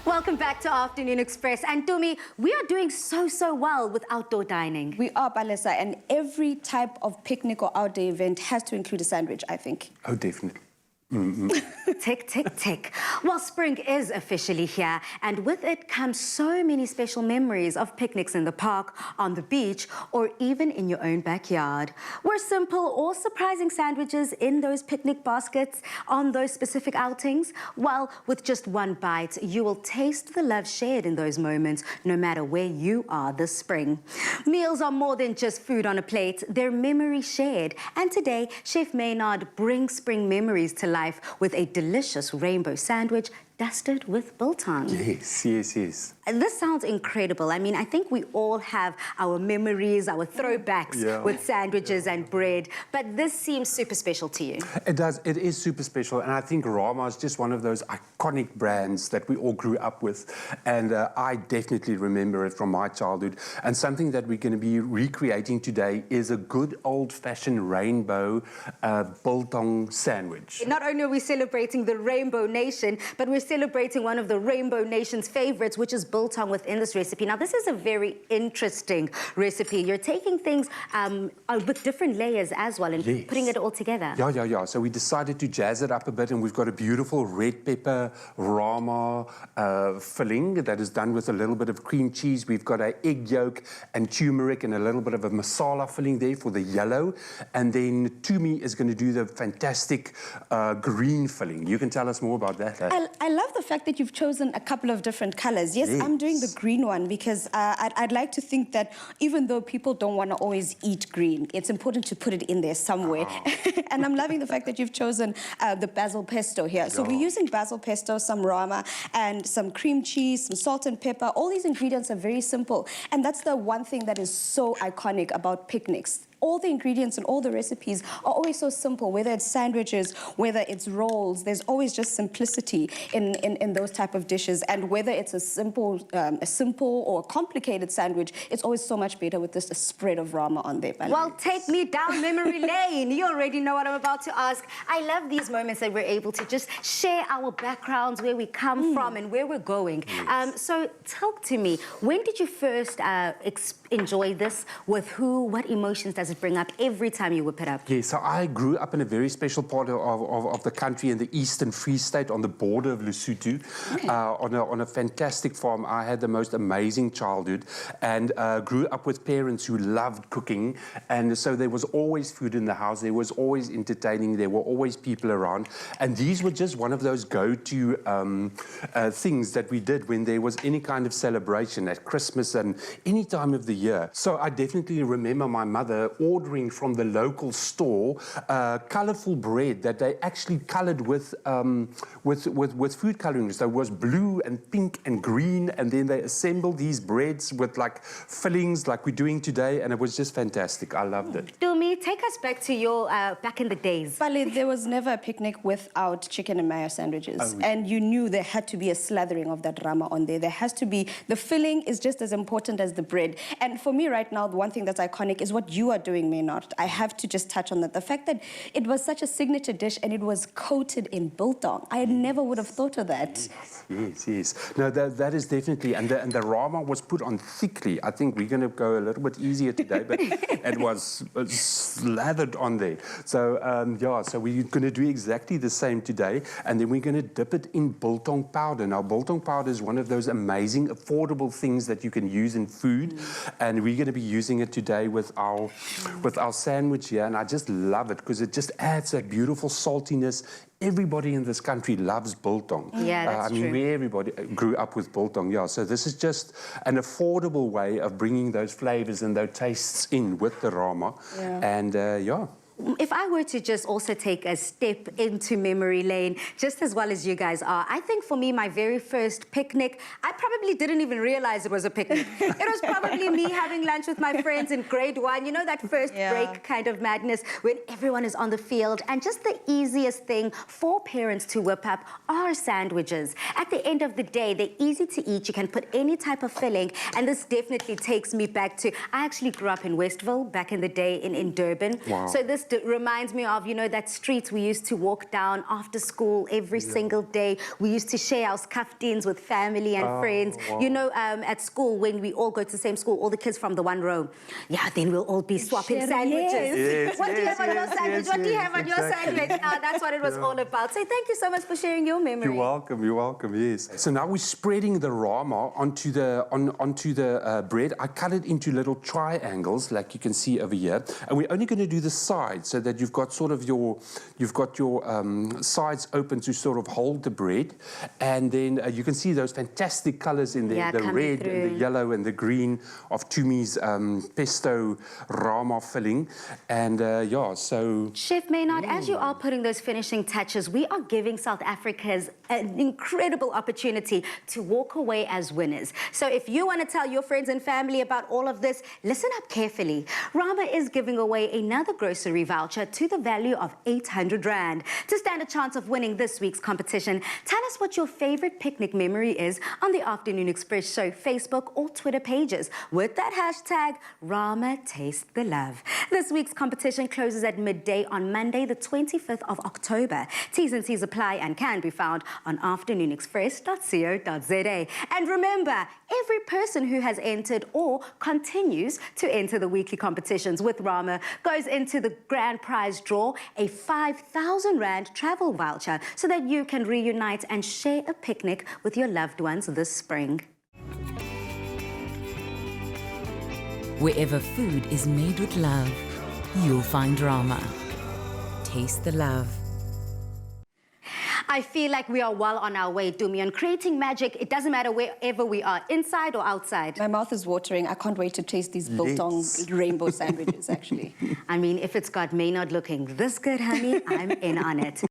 Welcome back to Afternoon Express. And Tumi, we are doing so well with outdoor dining. We are, Palesa, and every type of picnic or outdoor event has to include a sandwich, I think. Oh, definitely. Tick, tick, tick. Well, spring is officially here, and with it comes so many special memories of picnics in the park, on the beach, or even in your own backyard. Were simple or surprising sandwiches in those picnic baskets on those specific outings? Well, with just one bite, you will taste the love shared in those moments, no matter where you are this spring. Meals are more than just food on a plate, they're memory shared. And today, Chef Mynhardt brings spring memories to life with a delicious rainbow sandwich dusted with biltong. Yes. This sounds incredible. I mean, I think we all have our memories, our throwbacks with sandwiches and bread, but this seems super special to you. It does. It is super special, and I think RAMA is just one of those iconic brands that we all grew up with, and I definitely remember it from my childhood. And something that we're going to be recreating today is a good old-fashioned rainbow biltong sandwich. Not only are we celebrating the Rainbow Nation, but we're celebrating one of the Rainbow Nation's favorites, which is biltong within this recipe. Now, this is a very interesting recipe. You're taking things with different layers as well and putting it all together. Yeah. So we decided to jazz it up a bit, and we've got a beautiful red pepper RAMA filling that is done with a little bit of cream cheese. We've got an egg yolk and turmeric and a little bit of a masala filling there for the yellow. And then Tumi is going to do the fantastic green filling. You can tell us more about that. I love the fact that you've chosen a couple of different colors. Yes, I'm doing the green one because I'd like to think that even though people don't want to always eat green, it's important to put it in there somewhere. And I'm loving the fact that you've chosen the basil pesto here. So we're using basil pesto, some RAMA, and some cream cheese, some salt and pepper. All these ingredients are very simple. And that's the one thing that is so iconic about picnics. All the ingredients and all the recipes are always so simple, whether it's sandwiches, whether it's rolls, there's always just simplicity in those type of dishes. And whether it's a simple or complicated sandwich, it's always so much better with just a spread of RAMA on there. Well, take me down memory lane. You already know what I'm about to ask. I love these moments that we're able to just share our backgrounds, where we come from and where we're going. So talk to me, when did you first enjoy this? With who? What emotions does it bring up every time you whip it up? Yeah, so I grew up in a very special part of the country in the Eastern Free State on the border of Lesotho, on a fantastic farm. I had the most amazing childhood and grew up with parents who loved cooking, and so there was always food in the house, there was always entertaining, there were always people around, and these were just one of those go-to things that we did when there was any kind of celebration at Christmas and any time of the year. So I definitely remember my mother ordering from the local store colourful bread that they actually coloured with food colouring. So it was blue and pink and green, and then they assembled these breads with like fillings like we're doing today, and it was just fantastic. I loved it. Tumi, take us back to your back in the days. Bali, there was never a picnic without chicken and mayo sandwiches. And you knew there had to be a slathering of that RAMA on there. There has to be, the filling is just as important as the bread. And for me right now, the one thing that's iconic is what you are doing, Mynhardt. I have to just touch on that. The fact that it was such a signature dish and it was coated in biltong. I never would have thought of that. Yes. No, that is definitely, and the RAMA was put on thickly. I think we're going to go a little bit easier today, but it was slathered on there. So, so we're going to do exactly the same today, and then we're going to dip it in biltong powder. Now, biltong powder is one of those amazing, affordable things that you can use in food, and we're going to be using it today with our sandwich here, and I just love it because it just adds that beautiful saltiness. Everybody in this country loves biltong. Yeah, that's true. Everybody grew up with biltong, so this is just an affordable way of bringing those flavors and those tastes in with the RAMA. And If I were to just also take a step into memory lane, just as well as you guys are, I think for me, my very first picnic, I probably didn't even realize it was a picnic. It was probably me having lunch with my friends in grade 1. You know, that first break kind of madness when everyone is on the field. And just the easiest thing for parents to whip up are sandwiches. At the end of the day, they're easy to eat. You can put any type of filling. And this definitely takes me back to, I actually grew up in Westville back in the day in Durban. Wow. So this just reminds me of, you know, that street we used to walk down after school every single day. We used to share our skaftins with family and friends. Wow. You know, at school, when we all go to the same school, all the kids from the one row, yeah, then we'll all be swapping sandwiches. Yes, What do you have on your sandwich? yes, What do you yes, have on your exactly. sandwich? That's what it was all about. So thank you so much for sharing your memory. You're welcome, yes. So now we're spreading the rama onto the bread. I cut it into little triangles, like you can see over here. And we're only going to do the sides so that you've got sort of your sides open to sort of hold the bread. And then you can see those fantastic colors in there, the red and the yellow and the green of Tumi's pesto rama filling. And yeah, so... Chef Mynhardt, as you are putting those finishing touches, we are giving South Africans an incredible opportunity to walk away as winners. So if you want to tell your friends and family about all of this, listen up carefully. RAMA is giving away another grocery voucher to the value of 800 Rand. To stand a chance of winning this week's competition, tell us what your favorite picnic memory is on the Afternoon Express Show Facebook or Twitter pages with that hashtag RAMA Taste the Love. This week's competition closes at midday on Monday, the 25th of October. T's and C's apply and can be found on afternoonexpress.co.za. And remember, every person who has entered or continues to enter the weekly competitions with RAMA goes into the grand prize draw, a 5,000 Rand travel voucher, so that you can reunite and share a picnic with your loved ones this spring. Wherever food is made with love, you'll find RAMA. Taste the love. I feel like we are well on our way, Dumi, on creating magic. It doesn't matter wherever we are, inside or outside. My mouth is watering. I can't wait to taste these biltong rainbow sandwiches, actually. I mean, if it's got Mynhardt looking this good, honey, I'm in on it.